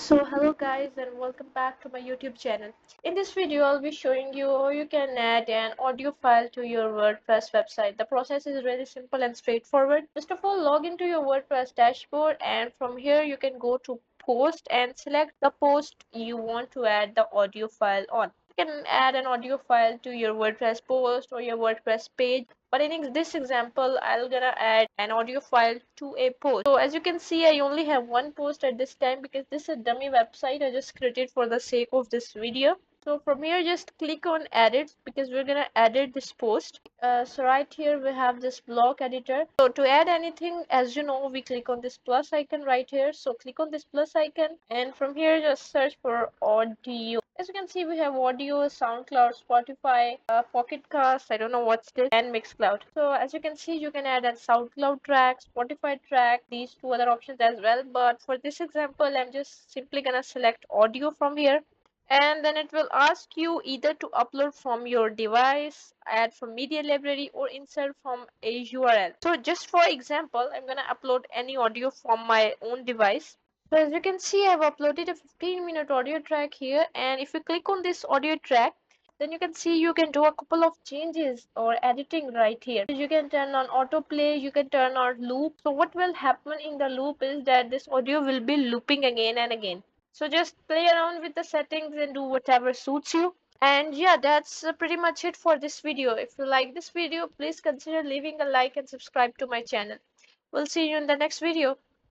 So hello guys and welcome back to my YouTube channel. In this video I'll be showing you how you can add an audio file to your WordPress website. The process is really simple and straightforward. First of all, log into your WordPress dashboard, and from here you can go to post and select the post you want to add the audio file on. You can add an audio file to your WordPress post or your WordPress page, but in this example I'm gonna add an audio file to a post. So as you can see, I only have one post at this time because this is a dummy website I just created for the sake of this video. So from here just click on edit because we're gonna edit this post. So right here we have this block editor. So to add anything, as you know, we click on this plus icon right here. So click on this plus icon, and from here just search for audio. As you can see, we have audio, SoundCloud, Spotify, Pocket Cast, I don't know what's this, and Mixcloud. So as you can see, you can add a SoundCloud track, Spotify track, these two other options as well. But for this example, I'm just simply gonna select audio from here. And then it will ask you either to upload from your device, add from media library, or insert from a URL. So just for example, I'm gonna upload any audio from my own device. So as you can see, I've uploaded a 15-minute audio track here, and if you click on this audio track, then you can see you can do a couple of changes or editing right here. You can turn on autoplay, you can turn on loop. So what will happen in the loop is that this audio will be looping again and again. So just play around with the settings and do whatever suits you. And yeah, that's pretty much it for this video. If you like this video, please consider leaving a like and subscribe to my channel. We'll see you in the next video.